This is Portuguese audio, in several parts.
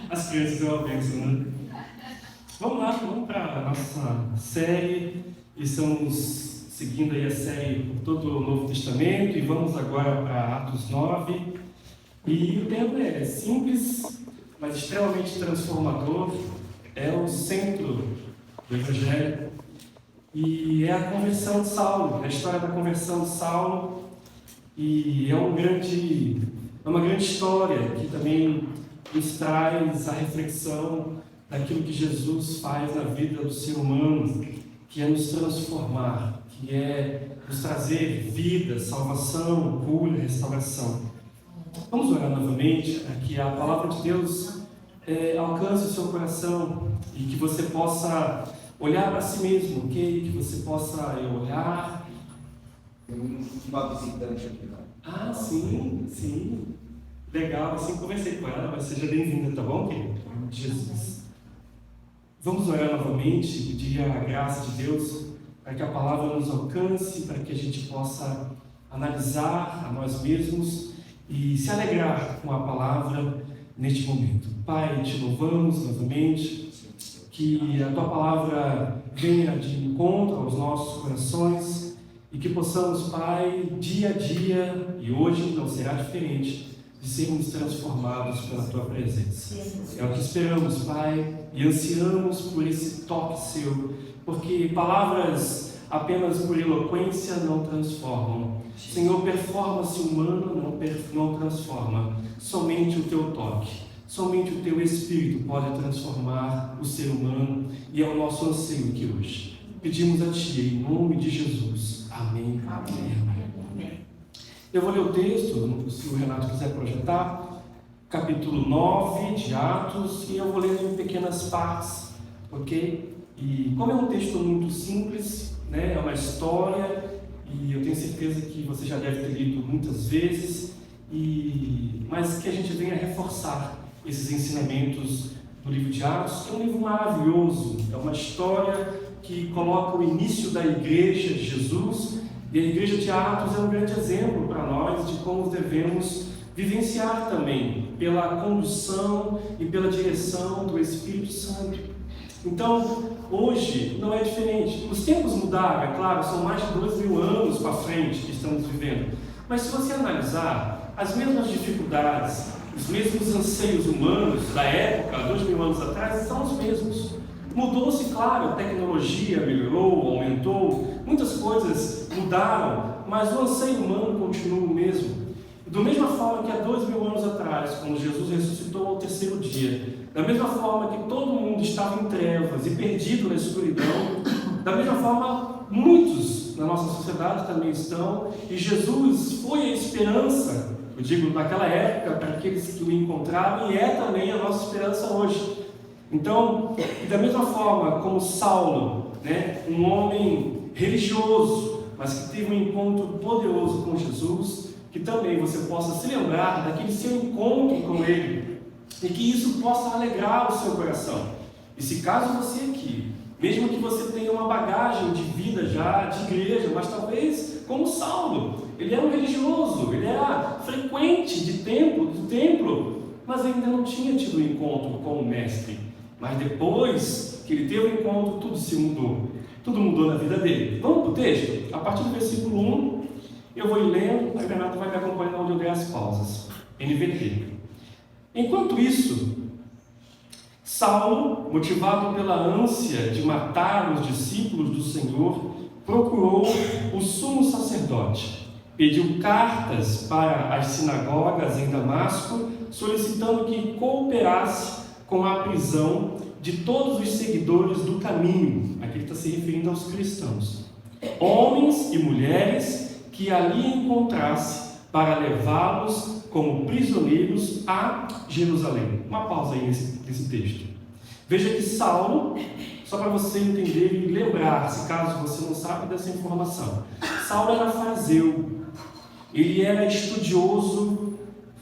As crianças é uma bênção, né? Vamos lá, vamos para a nossa série. E estamos seguindo aí a série por todo o Novo Testamento. E vamos agora para Atos 9. E o tema é simples, mas extremamente transformador. É o centro do Evangelho. E é a conversão de Saulo, a história da conversão de Saulo. E é uma grande história que também nos traz a reflexão daquilo que Jesus faz na vida do ser humano, que é nos transformar, que é nos trazer vida, salvação, cura, restauração. Vamos orar novamente para que a palavra de Deus alcance o seu coração e que você possa olhar para si mesmo, ok? Que você possa olhar. Tem uma visitante aqui, não? Ah, sim. Legal, assim conversei com ela, mas seja bem-vinda, tá bom, querido? Em nome de Jesus. Vamos orar novamente e pedir a graça de Deus para que a palavra nos alcance, para que a gente possa analisar a nós mesmos e se alegrar com a palavra neste momento. Pai, te louvamos novamente, que a tua palavra venha de encontro aos nossos corações e que possamos, Pai, dia a dia, e hoje não será diferente, de sermos transformados pela tua presença. É o que esperamos, Pai, e ansiamos por esse toque seu, porque palavras apenas por eloquência não transformam. Senhor, performance humana não transforma. Somente o teu toque, somente o teu Espírito pode transformar o ser humano, e é o nosso anseio aqui hoje. Pedimos a Ti, em nome de Jesus. Amém. Amém. Eu vou ler o texto, se o Renato quiser projetar, capítulo 9 de Atos, e eu vou ler em pequenas partes, ok? E como é um texto muito simples, né, é uma história, e eu tenho certeza que você já deve ter lido muitas vezes, mas que a gente venha reforçar esses ensinamentos do livro de Atos, que é um livro maravilhoso, é uma história que coloca o início da igreja de Jesus. E a igreja de Atos é um grande exemplo para nós de como devemos vivenciar também pela condução e pela direção do Espírito Santo. Então, hoje não é diferente. Os tempos mudaram, é claro, são mais de 2.000 anos para frente que estamos vivendo. Mas se você analisar, as mesmas dificuldades, os mesmos anseios humanos da época, 2.000 anos atrás, são os mesmos. Mudou-se, claro, a tecnologia melhorou, aumentou, muitas coisas mudaram, mas o anseio humano continua o mesmo. Da mesma forma que há 2.000 anos atrás, quando Jesus ressuscitou ao terceiro dia, da mesma forma que todo mundo estava em trevas e perdido na escuridão, da mesma forma muitos na nossa sociedade também estão, e Jesus foi a esperança, eu digo, naquela época, para aqueles que o encontraram, e é também a nossa esperança hoje. Então, e da mesma forma como Saulo, né, um homem religioso, mas que teve um encontro poderoso com Jesus, que também você possa se lembrar daquele seu encontro com ele, e que isso possa alegrar o seu coração. E se caso você aqui, mesmo que você tenha uma bagagem de vida já, de igreja, mas talvez como Saulo, ele era um religioso, ele era frequente do templo, mas ainda não tinha tido um encontro com o mestre. Mas depois que ele teve o encontro, tudo se mudou. Tudo mudou na vida dele. Vamos para o texto? A partir do versículo 1, eu vou ir lendo, a Renato vai me acompanhar onde eu der as pausas. NVT. Enquanto isso, Saulo, motivado pela ânsia de matar os discípulos do Senhor, procurou o sumo sacerdote. Pediu cartas para as sinagogas em Damasco, solicitando que cooperasse com a prisão de todos os seguidores do caminho. Aqui ele está se referindo aos cristãos, homens e mulheres que ali encontrasse, para levá-los como prisioneiros a Jerusalém. Uma pausa aí nesse texto. Veja que Saulo, só para você entender e lembrar, se caso você não sabe dessa informação, Saulo era fariseu, ele era estudioso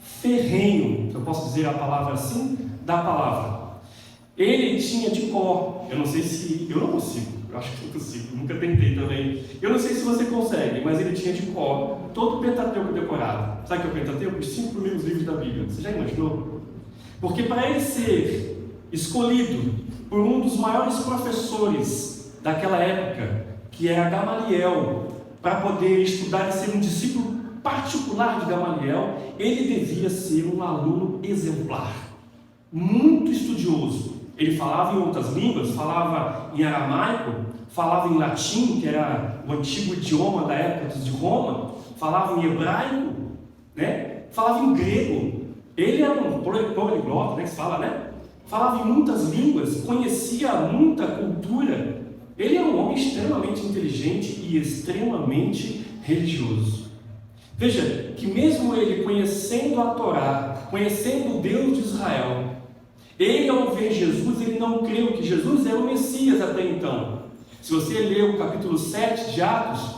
ferrenho, eu posso dizer a palavra assim, da palavra. Ele tinha de cor, eu não consigo, eu acho que não consigo, nunca tentei também. Eu não sei se você consegue, mas ele tinha de cor todo o Pentateuco decorado. Sabe o que é o Pentateuco? Os 5 primeiros livros da Bíblia. Você já imaginou? Porque para ele ser escolhido por um dos maiores professores daquela época, que era Gamaliel, para poder estudar e ser um discípulo particular de Gamaliel, ele devia ser um aluno exemplar, muito estudioso. Ele falava em outras línguas, falava em aramaico, falava em latim, que era o antigo idioma da época de Roma, falava em hebraico, né? Falava em grego. Ele era um poliglota, né? Que se fala, né? Falava em muitas línguas, conhecia muita cultura. Ele era um homem extremamente inteligente e extremamente religioso. Veja que mesmo ele conhecendo a Torá, conhecendo o Deus de Israel, ele, ao ver Jesus, ele não creu que Jesus era o Messias até então. Se você ler o capítulo 7 de Atos,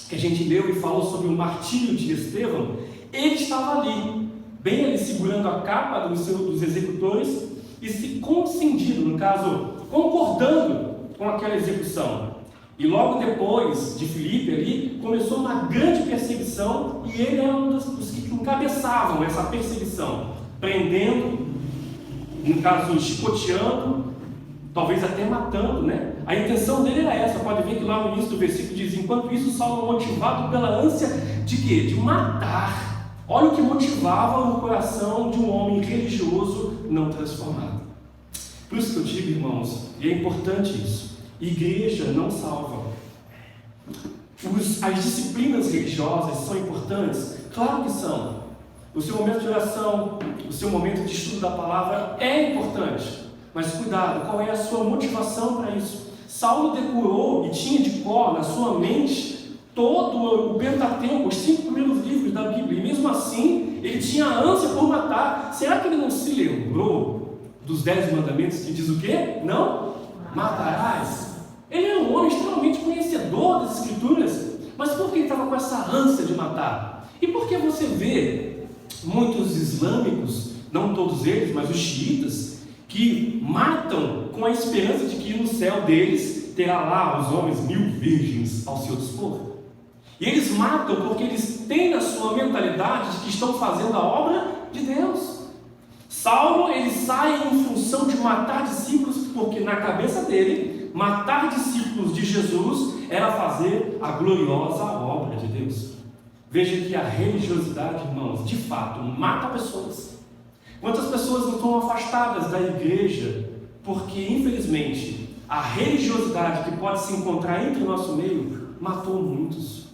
que a gente leu e falou sobre o martírio de Estevão, ele estava ali, bem ali segurando a capa dos executores e se consentindo, no caso, concordando com aquela execução. E logo depois de Filipe ali, começou uma grande perseguição e ele era um dos que encabeçavam essa perseguição, prendendo, no caso, chicoteando, talvez até matando, né? A intenção dele era essa. Pode ver que lá no início do versículo diz: enquanto isso, Saulo, motivado pela ânsia de quê? De matar. Olha o que motivava o coração de um homem religioso não transformado. Por isso que eu digo, irmãos, e é importante isso, igreja não salva. As disciplinas religiosas são importantes? Claro que são. O seu momento de oração, o seu momento de estudo da palavra é importante. Mas cuidado, qual é a sua motivação para isso? Saulo decorou e tinha de cor na sua mente todo o Pentateuco, os 5 primeiros livros da Bíblia, e mesmo assim ele tinha ânsia por matar. Será que ele não se lembrou dos 10 mandamentos que diz o quê? Não matarás. Ele era um homem extremamente conhecedor das Escrituras, mas por que ele estava com essa ânsia de matar? E por que você vê muitos islâmicos, não todos eles, mas os xiitas, que matam com a esperança de que no céu deles terá lá os homens 1000 virgens ao seu dispor? E eles matam porque eles têm na sua mentalidade de que estão fazendo a obra de Deus. Saulo, ele sai em função de matar discípulos, porque na cabeça dele, matar discípulos de Jesus era fazer a gloriosa obra de Deus. Veja que a religiosidade, irmãos, de fato, mata pessoas. Quantas pessoas não estão afastadas da igreja porque, infelizmente, a religiosidade que pode se encontrar entre o nosso meio matou muitos.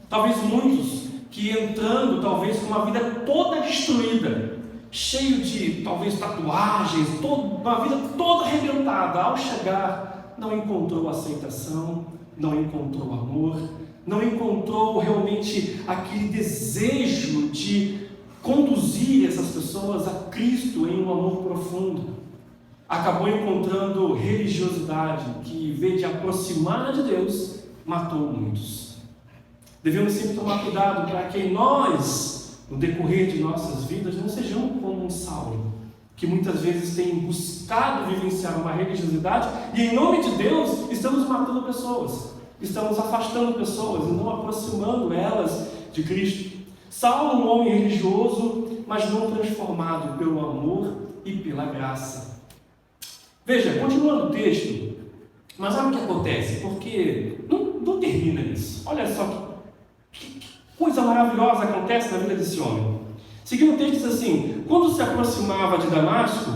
Talvez muitos que entrando, talvez com uma vida toda destruída, cheio de, talvez, tatuagens, uma vida toda arrebentada, ao chegar, não encontrou aceitação, não encontrou amor, não encontrou realmente aquele desejo de conduzir essas pessoas a Cristo em um amor profundo. Acabou encontrando religiosidade que, em vez de aproximar de Deus, matou muitos. Devemos sempre tomar cuidado para que nós, no decorrer de nossas vidas, não sejamos como um Saulo, que muitas vezes tem buscado vivenciar uma religiosidade e, em nome de Deus, estamos matando pessoas, estamos afastando pessoas e não aproximando elas de Cristo. Saulo, um homem religioso, mas não transformado pelo amor e pela graça. Veja, continuando o texto, mas olha o que acontece, porque não termina isso. Olha só que coisa maravilhosa acontece na vida desse homem. Seguindo o texto, diz assim: quando se aproximava de Damasco,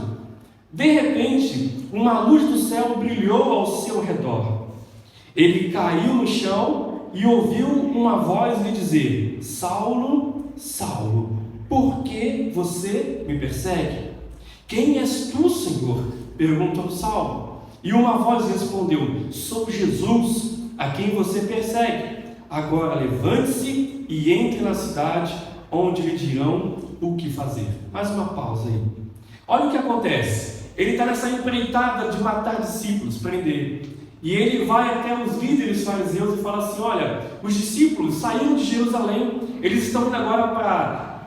de repente, uma luz do céu brilhou ao seu redor. Ele caiu no chão e ouviu uma voz lhe dizer: Saulo, Saulo, por que você me persegue? Quem és tu, Senhor? Perguntou Saulo. E uma voz respondeu: sou Jesus, a quem você persegue. Agora levante-se e entre na cidade, onde lhe dirão o que fazer. Mais uma pausa aí. Olha o que acontece. Ele está nessa empreitada de matar discípulos, prender. E ele vai até os líderes fariseus e fala assim: olha, os discípulos saíram de Jerusalém, eles estão indo agora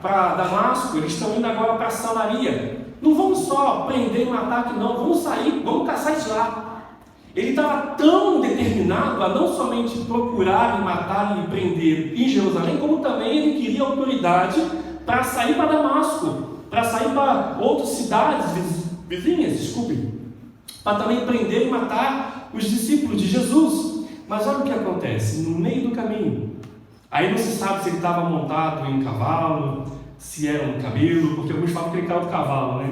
para Damasco, eles estão indo agora para Samaria. Não vamos só prender e matar aqui não, vamos sair, vamos caçar de lá. Ele estava tão determinado a não somente procurar e matar e prender em Jerusalém, como também ele queria autoridade para sair para Damasco, para sair para outras cidades vizinhas, para também prender e matar os discípulos de Jesus. Mas olha o que acontece, no meio do caminho, aí não se sabe se ele estava montado em um cavalo, se era um camelo, porque alguns falam que ele caiu do cavalo, né?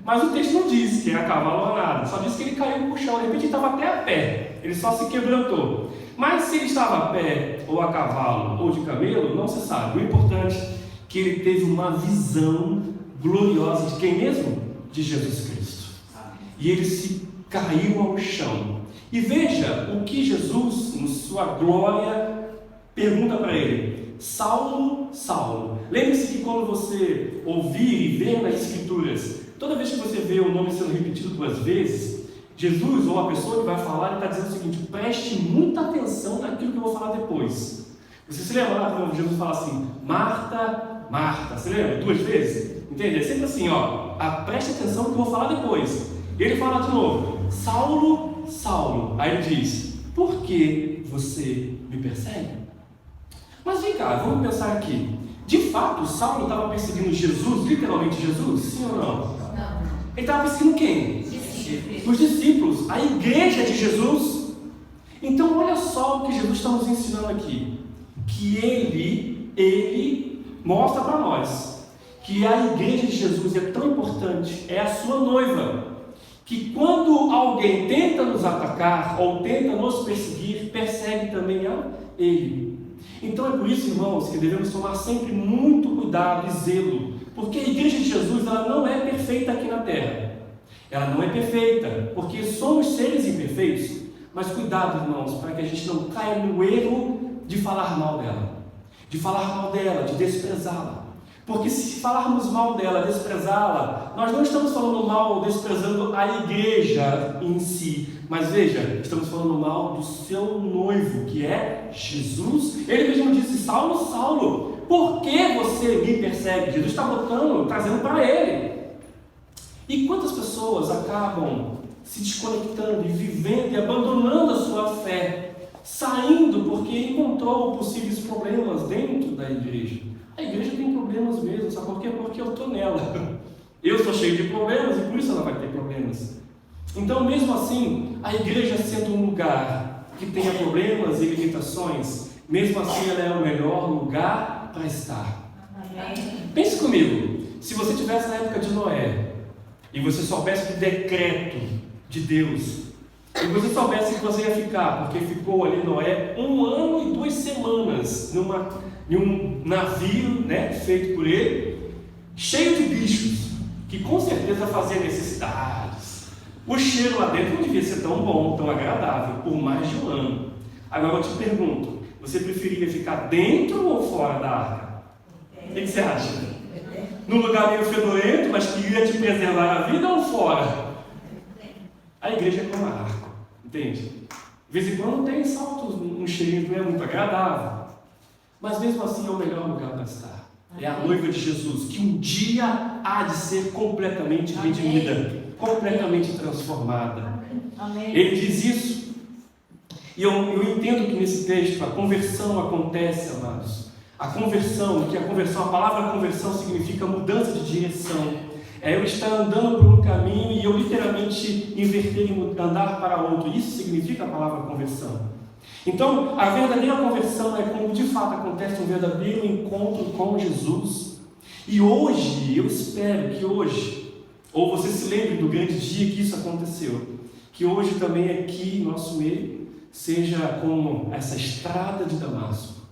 Mas o texto não diz que era cavalo ou nada, só diz que ele caiu no chão, de repente ele estava até a pé, ele só se quebrantou. Mas se ele estava a pé, ou a cavalo, ou de camelo, não se sabe. O importante é que ele teve uma visão gloriosa de quem mesmo? De Jesus Cristo. E ele se caiu ao chão. E veja o que Jesus, em sua glória, pergunta para ele: Saulo, Saulo. Lembre-se que quando você ouvir e ver nas Escrituras, toda vez que você vê o nome sendo repetido 2 vezes, Jesus ou a pessoa que vai falar, ele está dizendo o seguinte: preste muita atenção naquilo que eu vou falar depois. Você se lembra lá quando Jesus fala assim: Marta, Marta, você lembra? 2 vezes? Entende? É sempre assim, preste atenção no que eu vou falar depois. E ele fala de novo: Saulo, Saulo. Aí ele diz: por que você me persegue? Mas vem cá, vamos pensar aqui. De fato, Saulo estava perseguindo Jesus, literalmente Jesus? Sim ou não? Não. Ele estava perseguindo quem? Os discípulos, a igreja de Jesus. Então olha só o que Jesus está nos ensinando aqui. Que ele mostra para nós que a igreja de Jesus é tão importante, é a sua noiva, que quando alguém tenta nos atacar ou tenta nos perseguir, persegue também a ele. Então é por isso, irmãos, que devemos tomar sempre muito cuidado e zelo, porque a igreja de Jesus ela não é perfeita aqui na terra. Ela não é perfeita, porque somos seres imperfeitos. Mas cuidado, irmãos, para que a gente não caia no erro de falar mal dela, de desprezá-la. Porque se falarmos mal dela, desprezá-la, nós não estamos falando mal, desprezando a igreja em si, mas veja, estamos falando mal do seu noivo, que é Jesus. Ele mesmo disse: Saulo, Saulo, por que você me persegue? Jesus está trazendo para ele. E quantas pessoas acabam se desconectando e vivendo e abandonando a sua fé, saindo porque encontrou possíveis problemas dentro da igreja? A igreja tem problemas mesmo, sabe por quê? Porque eu estou nela. Eu sou cheio de problemas e por isso ela vai ter problemas. Então, mesmo assim, a igreja sendo um lugar que tenha problemas e limitações, mesmo assim ela é o melhor lugar para estar. Amém. Pense comigo, se você estivesse na época de Noé, e você soubesse do decreto de Deus, e você soubesse que você ia ficar, porque ficou ali Noé 1 ano e 2 semanas em um navio, feito por ele, cheio de bichos, que com certeza fazia necessidades. O cheiro lá dentro não devia ser tão bom, tão agradável, por mais de 1 ano. Agora eu te pergunto, você preferia ficar dentro ou fora da arca? O que você acha? Num lugar meio fedorento, mas que ia te preservar a vida, ou fora? A igreja é como a arca, entende? De vez em quando tem saltos, um cheirinho que não é muito agradável, mas mesmo assim é o melhor lugar para estar. É a noiva de Jesus, que um dia há de ser completamente redimida, completamente transformada. Amém. Ele diz isso, e eu entendo que nesse texto a conversão acontece, amados. A palavra conversão significa mudança de direção. É eu estar andando por um caminho e eu literalmente inverter e andar para outro. Isso significa a palavra conversão. Então, a verdadeira conversão é quando de fato acontece um verdadeiro encontro com Jesus. E hoje, eu espero que hoje, ou você se lembre do grande dia que isso aconteceu, que hoje também aqui, em nosso meio, seja como essa estrada de Damasco,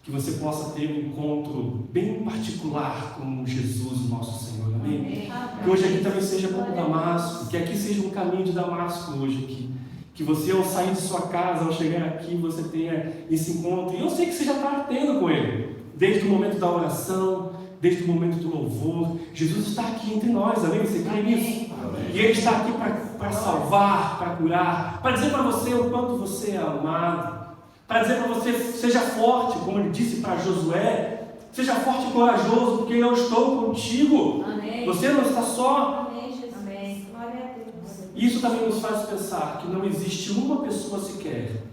que você possa ter um encontro bem particular com Jesus, nosso Senhor, amém? Que hoje aqui também seja como Damasco, que aqui seja um caminho de Damasco hoje aqui, que você ao sair de sua casa, ao chegar aqui, você tenha esse encontro, e eu sei que você já está tendo com Ele, desde o momento da oração, desde o momento do louvor. Jesus está aqui entre nós, amém? Você crê nisso? E Ele está aqui para salvar, para curar, para dizer para você o quanto você é amado, para dizer para você: seja forte, como Ele disse para Josué, seja forte e corajoso, porque eu estou contigo. Amém. Você não está só. Amém, Jesus. Amém. Glória a Deus. Isso também nos faz pensar que não existe uma pessoa sequer,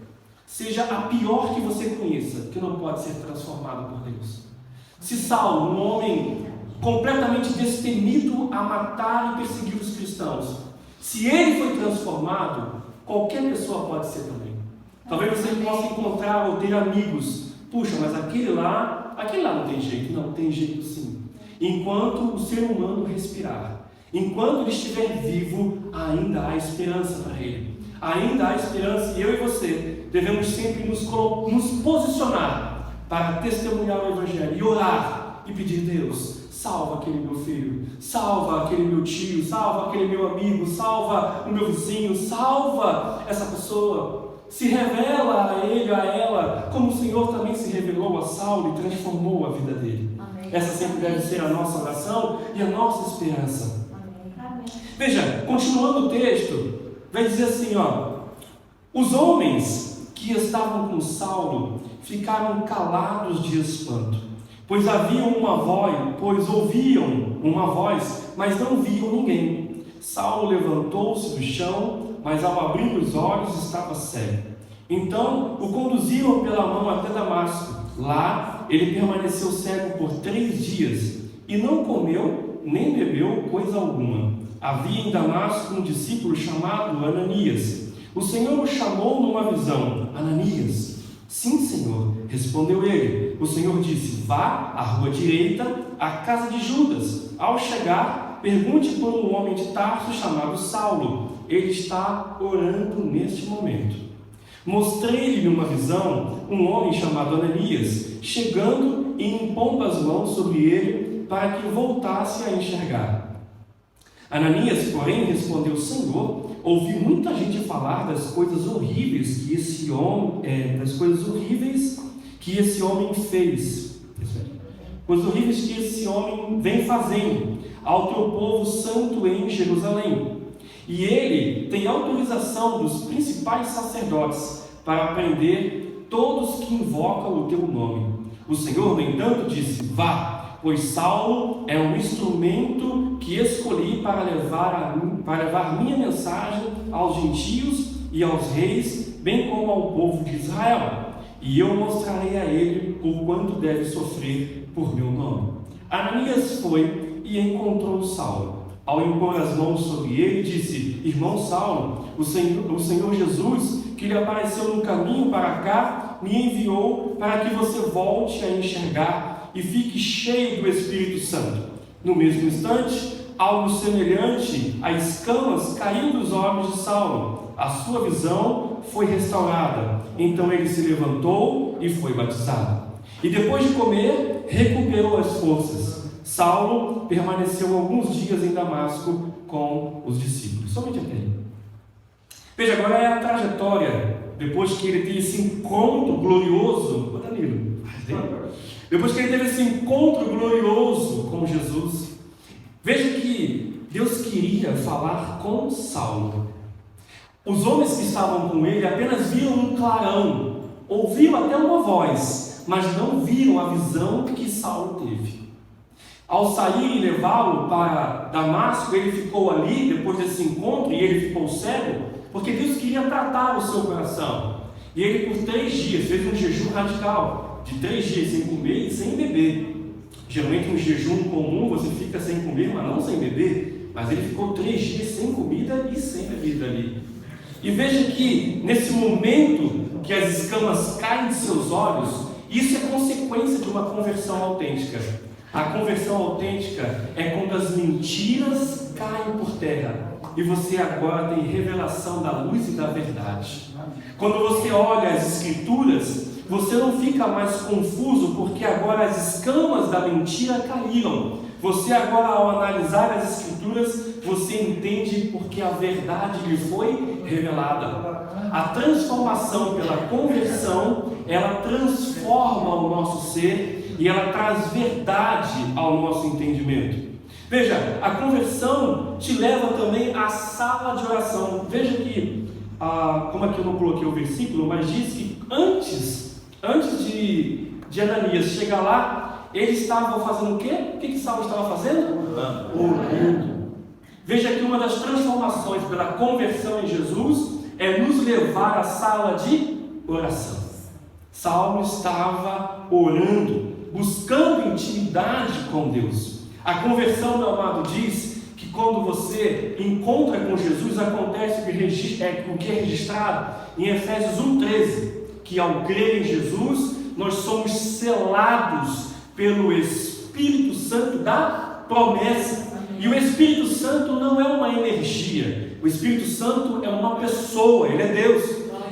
seja a pior que você conheça, que não pode ser transformada por Deus. Se Saulo, um homem completamente destemido a matar e perseguir os cristãos. Se ele foi transformado, qualquer pessoa pode ser também. Talvez você possa encontrar ou ter amigos. Puxa, mas aquele lá não tem jeito. Não, tem jeito sim. Enquanto o ser humano respirar, enquanto ele estiver vivo, ainda há esperança para ele. Ainda há esperança, e eu e você devemos sempre nos posicionar para testemunhar o Evangelho e orar e pedir: Deus, salva aquele meu filho, salva aquele meu tio, salva aquele meu amigo, salva o meu vizinho, salva essa pessoa. Se revela a ele, a ela, como o Senhor também se revelou a Saulo e transformou a vida dele. Amém. Essa sempre deve ser a nossa oração e a nossa esperança. Amém. Veja, continuando o texto, vai dizer assim, os homens que estavam com Saulo ficaram calados de espanto, pois ouviam uma voz, mas não viam ninguém. Saulo levantou-se do chão, mas ao abrir os olhos estava cego. Então o conduziram pela mão até Damasco. Lá ele permaneceu cego por 3 dias e não comeu nem bebeu coisa alguma. Havia em Damasco um discípulo chamado Ananias. O Senhor o chamou numa visão: Ananias. Sim, Senhor, respondeu ele. O Senhor disse: vá à rua direita, à casa de Judas. Ao chegar, pergunte por um homem de Tarso chamado Saulo. Ele está orando neste momento. Mostrei-lhe numa visão um homem chamado Ananias, chegando e impondo as mãos sobre ele para que voltasse a enxergar. Ananias, porém, respondeu: Senhor, ouvi muita gente falar das coisas horríveis que esse homem fez. Coisas horríveis que esse homem vem fazendo ao teu povo santo em Jerusalém. E ele tem autorização dos principais sacerdotes para prender todos que invocam o teu nome. O Senhor, no entanto, disse: vá, pois Saulo é um instrumento que escolhi para levar minha mensagem aos gentios e aos reis, bem como ao povo de Israel. E eu mostrarei a ele o quanto deve sofrer por meu nome. Ananias foi e encontrou Saulo. Ao impor as mãos sobre ele, disse: Irmão Saulo, o Senhor Jesus, que lhe apareceu no caminho para cá, me enviou para que você volte a enxergar e fique cheio do Espírito Santo. No mesmo instante, algo semelhante a escamas caiu dos olhos de Saulo. A sua visão foi restaurada. Então ele se levantou e foi batizado. E depois de comer, recuperou as forças. Saulo permaneceu alguns dias em Damasco com os discípulos, somente até aí. Veja, agora é a trajetória, depois que ele teve esse encontro glorioso, depois que ele teve esse encontro glorioso com Jesus. Veja que Deus queria falar com Saulo. Os homens que estavam com ele apenas viram um clarão, ouviram até uma voz, mas não viram a visão que Saulo teve. Ao sair e levá-lo para Damasco, ele ficou ali, depois desse encontro, e ele ficou cego, porque Deus queria tratar o seu coração. E ele, por 3 dias, fez um jejum radical, de 3 dias sem comer e sem beber. Geralmente, um jejum comum, você fica sem comer, mas não sem beber. Mas ele ficou 3 dias sem comida e sem bebida ali. E veja que, nesse momento que as escamas caem de seus olhos, isso é consequência de uma conversão autêntica. A conversão autêntica é quando as mentiras caem por terra e você agora tem revelação da luz e da verdade. Quando você olha as Escrituras, você não fica mais confuso, porque agora as escamas da mentira caíram. Você agora, ao analisar as Escrituras, você entende porque a verdade lhe foi revelada. A transformação pela conversão, ela transforma o nosso ser e ela traz verdade ao nosso entendimento. Veja, a conversão te leva também à sala de oração. Veja que, como aqui eu não coloquei o versículo, mas diz que antes de Ananias chegar lá, eles estavam fazendo o quê? O que Saulo estava fazendo? Orando. Veja que uma das transformações pela conversão em Jesus é nos levar à sala de oração. Saulo estava orando, buscando intimidade com Deus. A conversão, meu amado, diz que quando você encontra com Jesus, acontece o que é registrado em Efésios 1,13, que ao crer em Jesus, nós somos selados pelo Espírito Santo da promessa. E o Espírito Santo não é uma energia, o Espírito Santo é uma pessoa, Ele é Deus.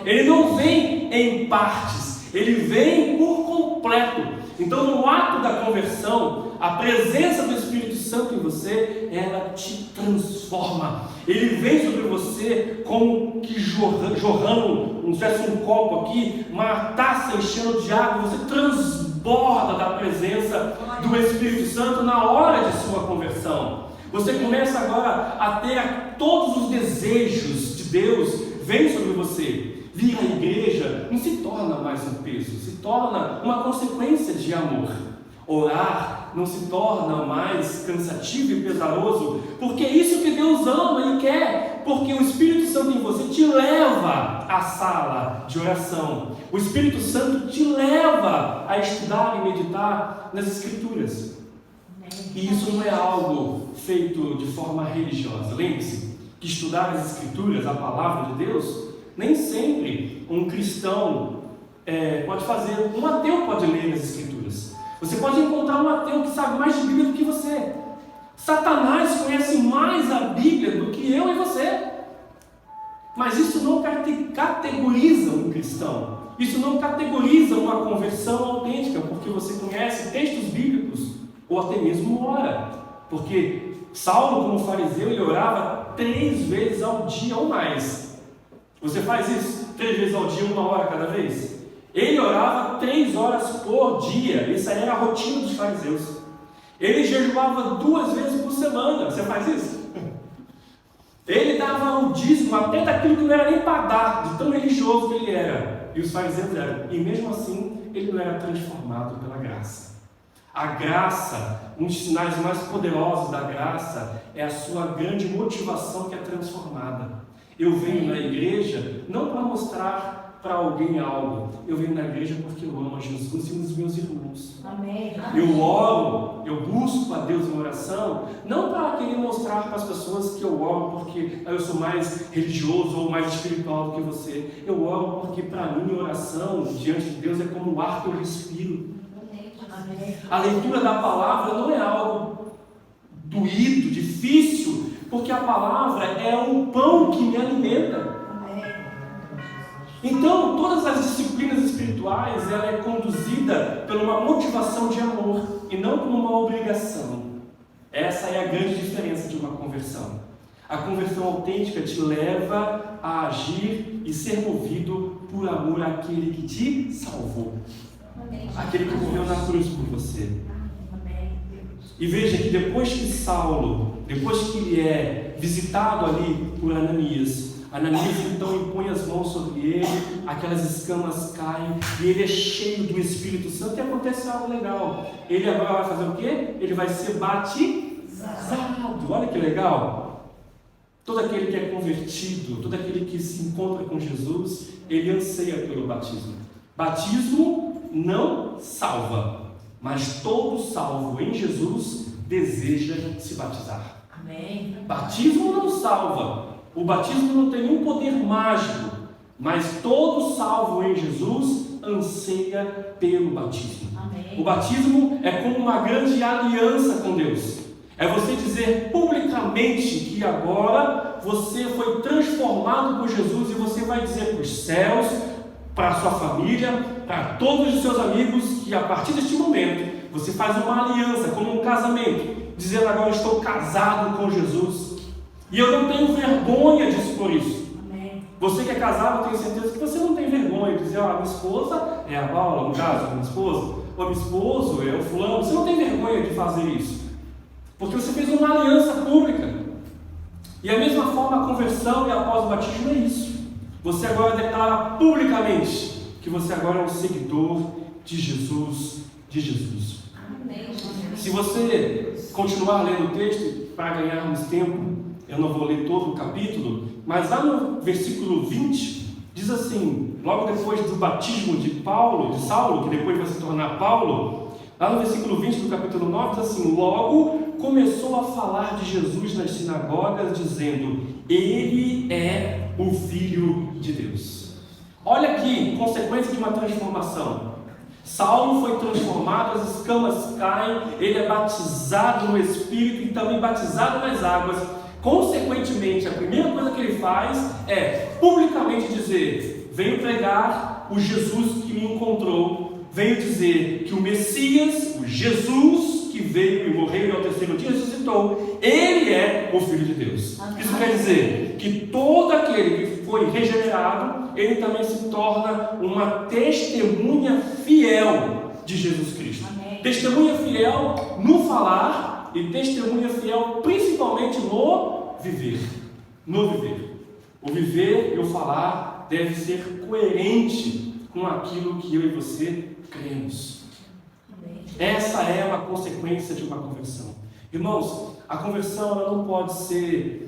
Ele não vem em partes, Ele vem por completo. Então, no ato da conversão, a presença do Espírito Santo em você, ela te transforma. Ele vem sobre você como que jorrando, não tivesse um copo aqui, uma taça enchendo de água, você transborda da presença do Espírito Santo na hora de sua conversão. Você começa agora a ter todos os desejos de Deus, vem sobre você. Vir à igreja não se torna mais um peso, se torna uma consequência de amor. Orar não se torna mais cansativo e pesaroso, porque é isso que Deus ama e quer, porque o Espírito Santo em você te leva à sala de oração. O Espírito Santo te leva a estudar e meditar nas Escrituras. E isso não é algo feito de forma religiosa. Lembre-se que estudar as Escrituras, a palavra de Deus, nem sempre um cristão pode fazer. Um ateu pode ler as Escrituras. Você pode encontrar um ateu que sabe mais de Bíblia do que você. Satanás conhece mais a Bíblia do que eu e você. Mas isso não categoriza um cristão. Isso não categoriza uma conversão autêntica, porque você conhece textos bíblicos ou até mesmo ora. Porque Saulo, como fariseu, ele orava 3 vezes ao dia ou mais. Você faz isso 3 vezes ao dia, 1 hora cada vez? Ele orava 3 horas por dia. Essa era a rotina dos fariseus. Ele jejuava 2 vezes por semana. Você faz isso? Ele dava o dízimo até daquilo que não era nem para dar, de tão religioso que ele era. E os fariseus eram. E mesmo assim, ele não era transformado pela graça. A graça, um dos sinais mais poderosos da graça, é a sua grande motivação que é transformada. Eu venho na igreja não para mostrar para alguém algo. Eu venho na igreja porque eu amo a Jesus e os meus irmãos. Amém. Eu oro, eu busco a Deus em oração, não para querer mostrar para as pessoas que eu oro porque eu sou mais religioso ou mais espiritual do que você. Eu oro porque para mim oração diante de Deus é como o ar que eu respiro. Amém. A leitura da palavra não é algo doído, difícil, porque a palavra é o pão que me alimenta. Então, todas as disciplinas espirituais, ela é conduzida por uma motivação de amor e não por uma obrigação. Essa é a grande diferença de uma conversão. A conversão autêntica te leva a agir e ser movido por amor àquele que te salvou. Aquele que morreu na cruz por você. E veja que depois que Saulo, depois que ele é visitado ali por Ananias então impõe as mãos sobre ele, aquelas escamas caem, e ele é cheio do Espírito Santo, e acontece algo legal. Ele agora vai fazer o quê? Ele vai ser batizado. Olha que legal. Todo aquele que é convertido, todo aquele que se encontra com Jesus, ele anseia pelo batismo. Batismo não salva, mas todo salvo em Jesus deseja se batizar. Amém. Batismo não salva. O batismo não tem nenhum poder mágico, mas todo salvo em Jesus anseia pelo batismo. Amém. O batismo é como uma grande aliança com Deus. É você dizer publicamente que agora você foi transformado por Jesus e você vai dizer para os céus, para a sua família, para todos os seus amigos, que a partir deste momento você faz uma aliança, como um casamento, dizendo agora estou casado com Jesus. E eu não tenho vergonha de expor isso. Amém. Você que é casado, eu tenho certeza que você não tem vergonha de dizer, minha esposa é a Paula, no caso, minha esposa, ou meu esposo é o fulano. Você não tem vergonha de fazer isso, porque você fez uma aliança pública. E a mesma forma, a conversão e após o batismo é isso. Você agora declara publicamente que você agora é um seguidor de Jesus, Amém. Se você continuar lendo o texto, para ganharmos tempo, eu não vou ler todo o capítulo, mas lá no versículo 20, diz assim, logo depois do batismo de Saulo, que depois vai se tornar Paulo, lá no versículo 20 do capítulo 9, diz assim, logo começou a falar de Jesus nas sinagogas, dizendo: Ele é o Filho de Deus. Olha aqui, consequência de uma transformação. Saulo foi transformado, as escamas caem, ele é batizado no Espírito e também batizado nas águas. Consequentemente, a primeira coisa que ele faz é publicamente dizer: venho pregar o Jesus que me encontrou, venho dizer que o Messias, o Jesus que veio e morreu e ao terceiro dia ressuscitou, ele é o Filho de Deus. Isso quer dizer que todo aquele que foi regenerado, ele também se torna uma testemunha fiel de Jesus Cristo. Amém. Testemunha fiel no falar e testemunha fiel principalmente no viver. No viver. O viver e o falar deve ser coerente com aquilo que eu e você cremos. Amém. Essa é uma consequência de uma conversão. Irmãos, a conversão ela não pode ser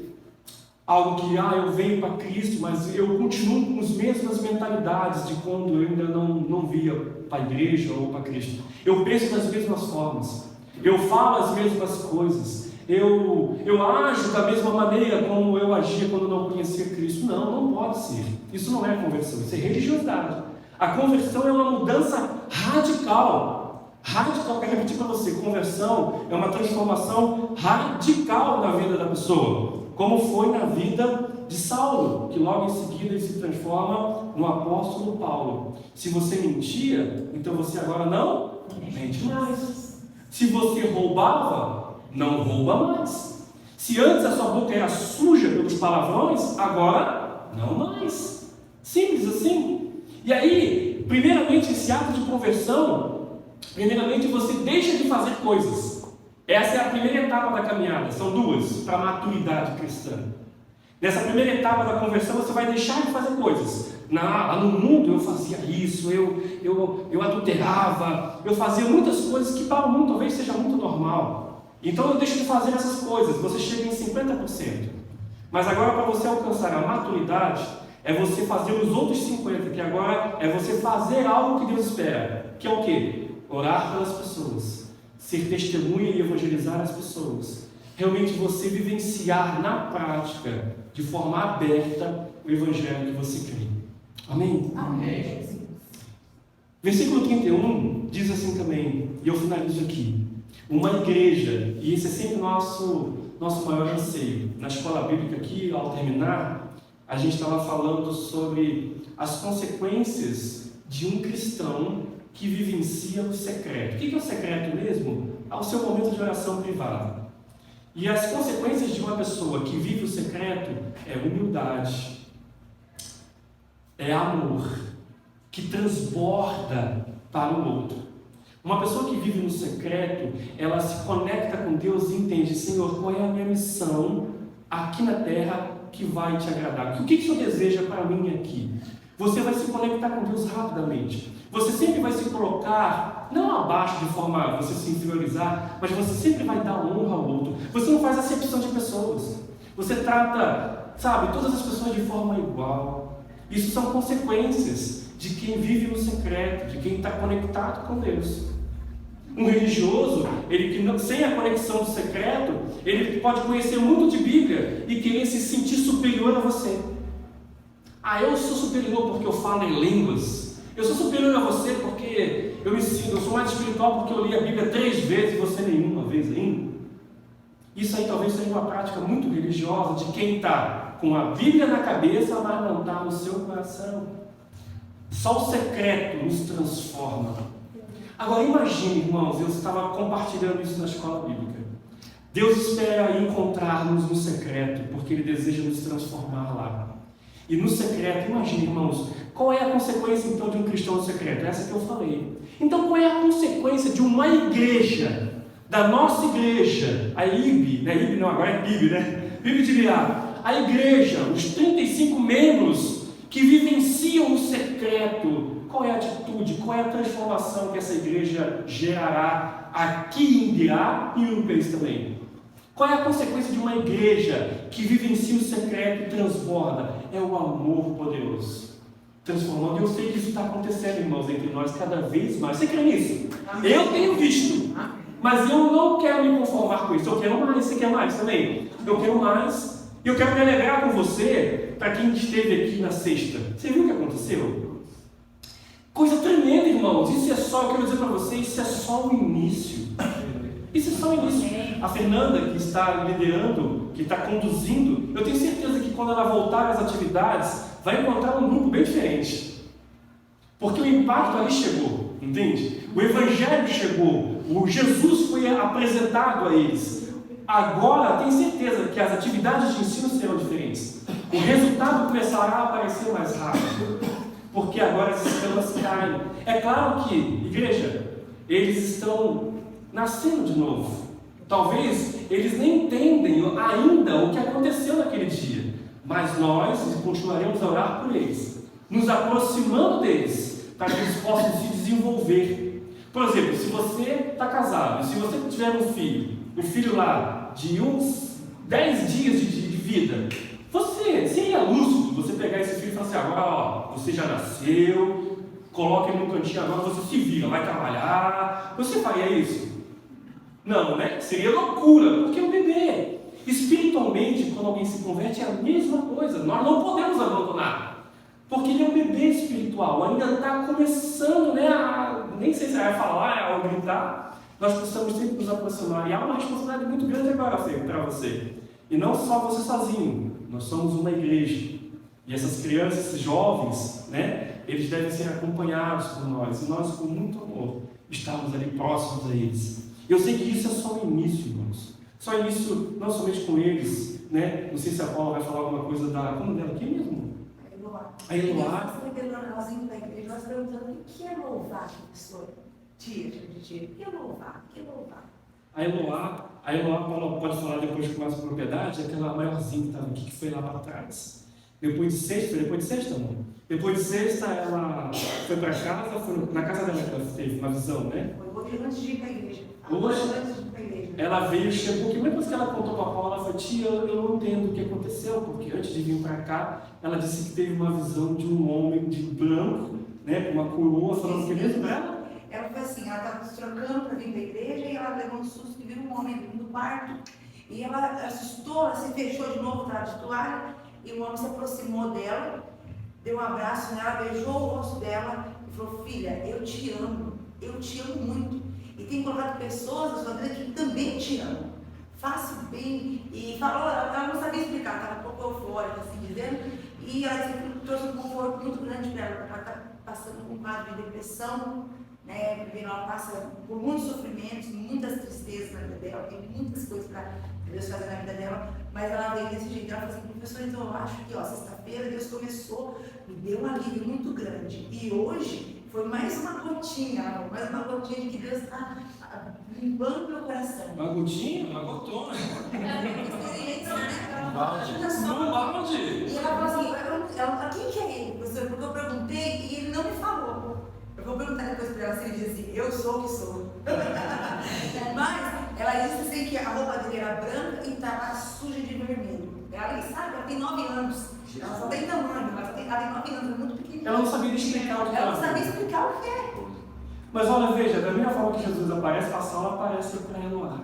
algo que, eu venho para Cristo, mas eu continuo com as mesmas mentalidades de quando eu ainda não via para a igreja ou para Cristo. Eu penso das mesmas formas, eu falo as mesmas coisas, eu ajo da mesma maneira como eu agia quando não conhecia Cristo. Não pode ser. Isso não é conversão, isso é religiosidade. A conversão é uma mudança radical. Radical, quero repetir para você, conversão é uma transformação radical na vida da pessoa. Como foi na vida de Saulo, que logo em seguida ele se transforma no apóstolo Paulo. Se você mentia, então você agora não mente mais. Se você roubava, não rouba mais. Se antes a sua boca era suja pelos palavrões, agora não mais. Simples assim. E aí, primeiramente, esse ato de conversão, primeiramente você deixa de fazer coisas. Essa é a primeira etapa da caminhada, são duas, para a maturidade cristã. Nessa primeira etapa da conversão, você vai deixar de fazer coisas. Lá no mundo eu fazia isso, eu adulterava, eu fazia muitas coisas que para o mundo talvez seja muito normal. Então eu deixo de fazer essas coisas, você chega em 50%. Mas agora, para você alcançar a maturidade, é você fazer os outros 50%, que agora é você fazer algo que Deus espera. Que é o quê? Orar pelas pessoas. Ser testemunha e evangelizar as pessoas. Realmente você vivenciar na prática, de forma aberta, o evangelho que você crê. Amém? Amém. Versículo 31 diz assim também, e eu finalizo aqui: uma igreja, e esse é sempre o nosso maior anseio. Na escola bíblica aqui, ao terminar, a gente estava falando sobre as consequências de um cristão que vivencia o secreto. O que é o secreto mesmo? Ao seu momento de oração privada. E as consequências de uma pessoa que vive o secreto é humildade, é amor, que transborda para o outro. Uma pessoa que vive no secreto, ela se conecta com Deus e entende: Senhor, qual é a minha missão aqui na terra que vai te agradar? O que o Senhor deseja para mim aqui? Você vai se conectar com Deus rapidamente. Você sempre vai se colocar, não abaixo de forma a você se inferiorizar, mas você sempre vai dar honra ao outro. Você não faz acepção de pessoas. Você trata, todas as pessoas de forma igual. Isso são consequências de quem vive no secreto, de quem está conectado com Deus. Um religioso, sem a conexão do secreto, ele pode conhecer muito de Bíblia e querer se sentir superior a você. Eu sou superior porque eu falo em línguas. Eu sou superior a você porque eu sou mais espiritual porque eu li a Bíblia 3 vezes e você nenhuma vez ainda. Isso aí talvez seja uma prática muito religiosa de quem está com a Bíblia na cabeça, mas não está no seu coração. Só o secreto nos transforma. Agora imagine, irmãos, eu estava compartilhando isso na escola bíblica. Deus espera encontrar-nos no secreto, porque Ele deseja nos transformar lá. E no secreto, imagine, irmãos, qual é a consequência então de um cristão no secreto? Essa que eu falei. Então qual é a consequência de uma igreja, da nossa igreja, a IB, não é IB não, agora é PIB, né? PIB de Viar. A igreja, os 35 membros que vivenciam o secreto. Qual é a atitude, qual é a transformação que essa igreja gerará aqui em Biá e no país também? Qual é a consequência de uma igreja que vivencia o secreto e transborda? É o amor poderoso. Transformando. Eu sei que isso está acontecendo, irmãos, entre nós cada vez mais. Você crê nisso? Amém. Eu tenho visto. Mas eu não quero me conformar com isso. Eu quero mais. Você quer mais também? Eu quero mais. E eu quero me alegrar com você, para quem esteve aqui na sexta. Você viu o que aconteceu? Coisa tremenda, irmãos. Isso é só, eu quero dizer para vocês, isso é só o início. Isso é só o início. A Fernanda, que está liderando, que está conduzindo, eu tenho certeza que quando ela voltar às atividades, vai encontrar um grupo bem diferente. Porque o impacto ali chegou, entende? O Evangelho chegou, o Jesus foi apresentado a eles. Agora, tenho certeza que as atividades de ensino serão diferentes. O resultado começará a aparecer mais rápido, porque agora as estrelas caem. É claro que, igreja, eles estão nascendo de novo. Talvez eles nem entendem ainda o que aconteceu naquele dia, mas nós continuaremos a orar por eles, nos aproximando deles, para que eles possam se desenvolver. Por exemplo, se você está casado, se você tiver um filho lá de uns 10 dias de vida, você seria lúcido você pegar esse filho e falar assim: agora ó, você já nasceu, coloca ele no cantinho, agora você se vira, vai trabalhar. Você faria isso? Não, né? Seria loucura, porque é um bebê. Espiritualmente, quando alguém se converte, é a mesma coisa. Nós não podemos abandonar, porque ele é um bebê espiritual, ainda está começando, né? Nem sei se vai falar ou gritar. Nós precisamos sempre nos aproximar. E há uma responsabilidade muito grande agora para você. E não só você sozinho. Nós somos uma igreja. E essas crianças, esses jovens, né? Eles devem ser acompanhados por nós. E nós, com muito amor, estamos ali próximos a eles. Eu sei que isso é só o início, irmãos. Só o início, não somente com eles, né? Não sei se a Paula vai falar alguma coisa da... Como dela aqui mesmo? A Eloá. Nós indo para a igreja, nós perguntando o que é louvar, professor? Tia. O que é louvar? O que é louvar? A Eloá, Paula pode falar depois com mais propriedade, aquela maiorzinha que estava aqui, que foi lá para trás. Depois de sexta, amor? Depois de sexta, ela foi para casa, foi na casa dela que ela teve uma visão, né? Foi antes de ir para a igreja. Ela veio, chegou, que depois que ela contou para a Paula, ela falou: tia, eu não entendo o que aconteceu, porque antes de vir para cá, ela disse que teve uma visão de um homem de branco, né, com uma coroa, falando que mesmo para ela. Ela foi assim, ela estava se trocando para vir para a igreja e ela levou um susto e viu um homem vindo do quarto. E ela assustou, ela se fechou de novo atrás de toalha e o homem se aproximou dela, deu um abraço nela, beijou o rosto dela e falou: filha, eu te amo muito. E tem colocado pessoas na sua vida que também te amam. Faça o bem. E falou, ela não sabia explicar, estava um pouco eufórica, assim dizendo. E ela disse que trouxe um conforto muito grande para ela. Ela está passando por um quadro de depressão, né? Ela passa por muitos sofrimentos, muitas tristezas na vida dela, tem muitas coisas para Deus fazer na vida dela. Mas ela veio desse jeito, ela falou assim: professor, então eu acho que sexta-feira Deus começou, me deu um alívio muito grande. E hoje foi mais uma gotinha de que Deus está limpando meu coração. Uma gotinha? Uma gotona? Experiência, né? Um balde. Um balde. E ela falou assim: quem que é ele, professor? Porque eu perguntei e ele não me falou. Eu vou perguntar depois para ela se ele diz assim: eu sou o que sou. Mas ela disse assim que a roupa dele era branca e estava suja de vermelho. Ela nem sabe, ela tem 9 anos. Ela só tem tamanho, ela tem 9 anos, é muito pequenininha. Ela não sabia explicar o que ela não sabia explicar o que é. Mas olha, veja, da mesma forma que Jesus aparece, a sala aparece para Eloá.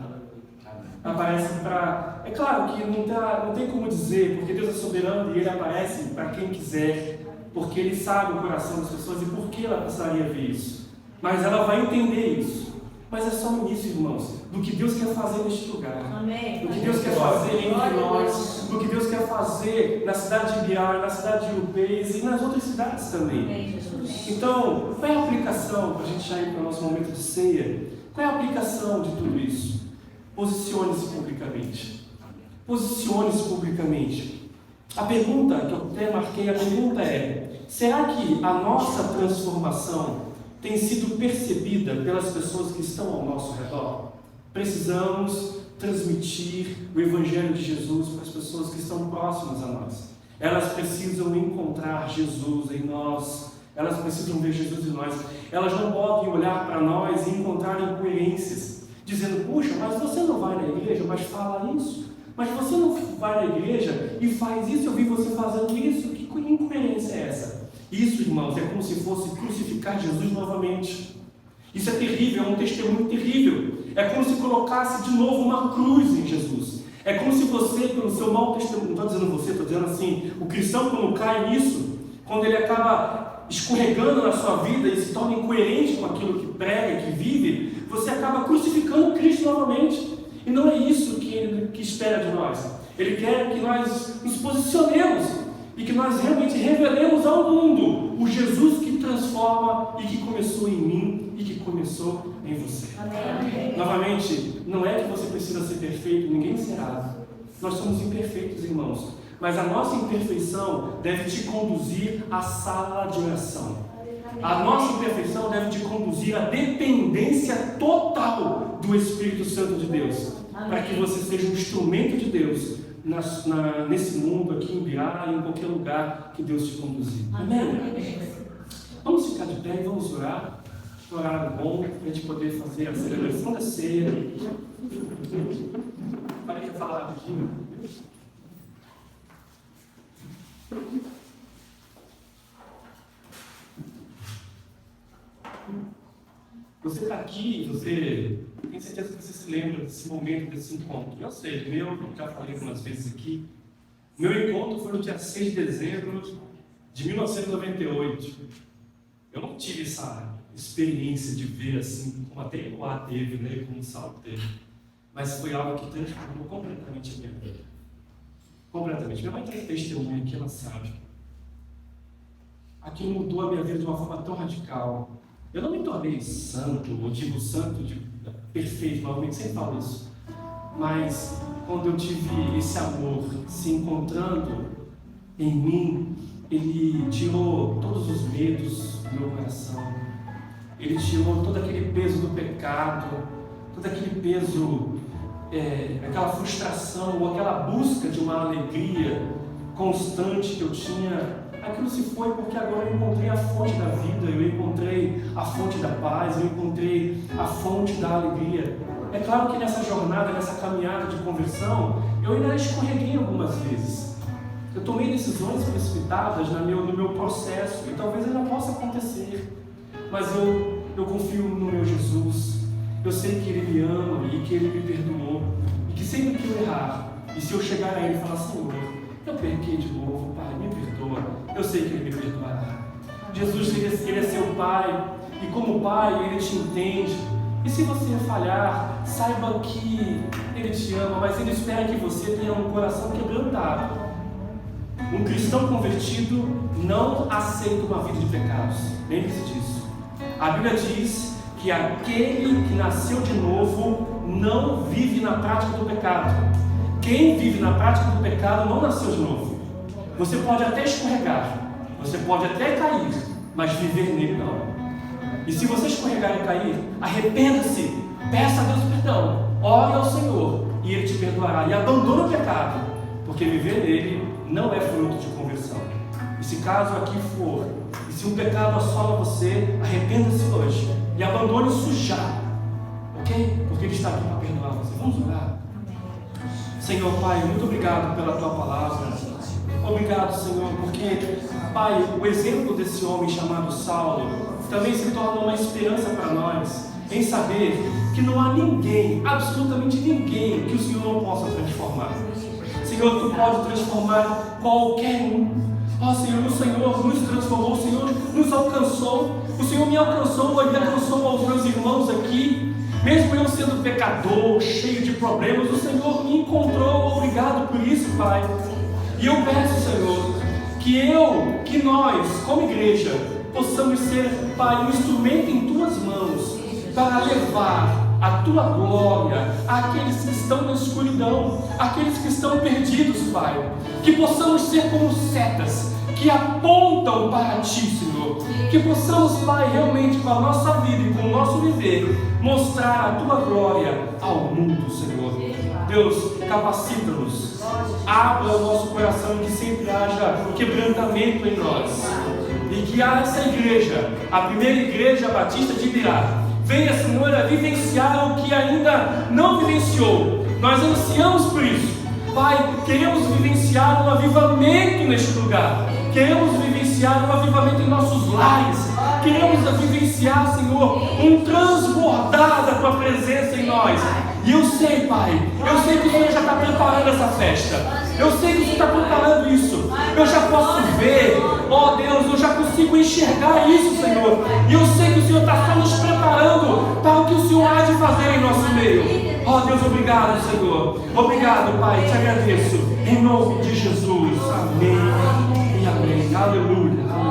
Aparece para... É claro que não tem como dizer, porque Deus é soberano e Ele aparece para quem quiser, porque Ele sabe o coração das pessoas e por que ela precisaria ver isso. Mas ela vai entender isso. Mas é só o início, irmãos, do que Deus quer fazer neste lugar. Amém. Do que Deus quer fazer entre nós, do que Deus quer fazer na cidade de Biara, na cidade de Urupês e nas outras cidades também. Amém, Jesus. Então, qual é a aplicação, para a gente já ir para o nosso momento de ceia? Qual é a aplicação de tudo isso? Posicione-se publicamente. Posicione-se publicamente. A pergunta que eu até marquei, a pergunta é: será que a nossa transformação tem sido percebida pelas pessoas que estão ao nosso redor? Precisamos transmitir o Evangelho de Jesus para as pessoas que estão próximas a nós. Elas precisam encontrar Jesus em nós. Elas precisam ver Jesus em nós. Elas não podem olhar para nós e encontrar incoerências, dizendo: puxa, mas você não vai na igreja, mas fala isso. Mas você não vai na igreja e faz isso, eu vi você fazendo isso. Que incoerência é essa? Isso, irmãos, é como se fosse crucificar Jesus novamente. Isso é terrível, é um testemunho terrível. é como se colocasse de novo uma cruz em Jesus. É como se você, pelo seu mau testemunho, não estou dizendo você, estou dizendo assim, o cristão quando cai nisso, quando ele acaba escorregando na sua vida e se torna incoerente com aquilo que prega, que vive, você acaba crucificando Cristo novamente. E não é isso que Ele espera de nós. Ele quer que nós nos posicionemos e que nós realmente revelemos ao mundo o Jesus que transforma e que começou em mim e que começou em você. Amém. Novamente, não é que você precisa ser perfeito, ninguém será. Nós somos imperfeitos, irmãos. Mas a nossa imperfeição deve te conduzir à sala de oração. A nossa imperfeição deve te conduzir à dependência total do Espírito Santo de Deus. Para que você seja um instrumento de Deus nesse mundo aqui em Biá e em qualquer lugar que Deus te conduzir. Amém? Vamos ficar de pé e vamos orar. Orar bom, para a gente poder fazer a celebração da ceia. Parei de falar aqui. Você está aqui, você tem certeza que você se lembra desse momento, desse encontro. Eu sei, eu já falei algumas vezes aqui. Meu encontro foi no dia 6 de dezembro de 1998. Eu não tive essa experiência de ver assim, como até Eloá teve, né, como o Saulo teve. Mas foi algo que transformou completamente a minha vida. Completamente. Minha mãe tem testemunho aqui, ela sabe. Aquilo mudou a minha vida de uma forma tão radical. Eu não me tornei santo, ou digo santo, perfeito, normalmente sempre falo isso. Mas quando eu tive esse amor se encontrando em mim, ele tirou todos os medos do meu coração. Ele tirou todo aquele peso do pecado, todo aquele peso, aquela frustração, ou aquela busca de uma alegria constante que eu tinha. Aquilo se foi porque agora eu encontrei a fonte da vida, eu encontrei a fonte da paz, eu encontrei a fonte da alegria. É claro que nessa jornada, nessa caminhada de conversão, eu ainda escorreguei algumas vezes. Eu tomei decisões precipitadas no meu processo, e talvez ainda possa acontecer. Mas eu confio no meu Jesus. Eu sei que Ele me ama e que Ele me perdoou. E que sempre que eu errar, e se eu chegar a Ele e falar, Senhor, eu pequei de novo, Pai, me perdoa. Eu sei que Ele me perdoará. Jesus, Ele é seu Pai, e como Pai, Ele te entende. E se você falhar, saiba que Ele te ama, mas Ele espera que você tenha um coração quebrantado. Um cristão convertido não aceita uma vida de pecados. Lembre-se disso. A Bíblia diz que aquele que nasceu de novo não vive na prática do pecado. Quem vive na prática do pecado não nasceu de novo. Você pode até escorregar, você pode até cair, mas viver nele não. E se você escorregar e cair, arrependa-se, peça a Deus perdão, ore ao Senhor e Ele te perdoará. E abandone o pecado, porque viver nele não é fruto de conversão. E se caso aqui for, e se um pecado assola você, arrependa-se hoje e abandone isso já, ok? Porque Ele está aqui para perdoar você. Vamos orar. Senhor Pai, muito obrigado pela Tua palavra. Obrigado, Senhor, porque, Pai, o exemplo desse homem chamado Saulo também se torna uma esperança para nós, em saber que não há ninguém, absolutamente ninguém, que o Senhor não possa transformar. Senhor, Tu pode transformar qualquer um. Ó Senhor, o Senhor nos transformou, o Senhor nos alcançou, o Senhor me alcançou, Ele alcançou aos meus irmãos aqui. Mesmo eu sendo pecador, cheio de problemas, o Senhor me encontrou. Obrigado por isso, Pai. E eu peço, Senhor, que nós, como igreja, possamos ser, Pai, um instrumento em Tuas mãos para levar a Tua glória àqueles que estão na escuridão, àqueles que estão perdidos, Pai. Que possamos ser como setas que apontam para Ti, Senhor. Que possamos, Pai, realmente com a nossa vida e com o nosso viver, mostrar a Tua glória ao mundo, Senhor. Deus, capacita-nos, abra o nosso coração e que sempre haja quebrantamento em nós. E que essa igreja, a primeira igreja batista de Ibirá, venha, Senhor, a vivenciar o que ainda não vivenciou. Nós ansiamos por isso. Pai, queremos vivenciar um avivamento neste lugar. Queremos vivenciar um avivamento em nossos lares. queremos vivenciar, Senhor, um transbordar da Tua presença em nós. E eu sei, Pai, eu sei que o Senhor já está preparando essa festa. Eu sei que o Senhor está preparando isso. Eu já posso ver, ó Deus, eu já consigo enxergar isso, Senhor. E eu sei que o Senhor está só nos preparando para o que o Senhor há de fazer em nosso meio. Ó Deus, obrigado, Senhor. Obrigado, Pai, te agradeço. Em nome de Jesus. Amém e amém. Aleluia.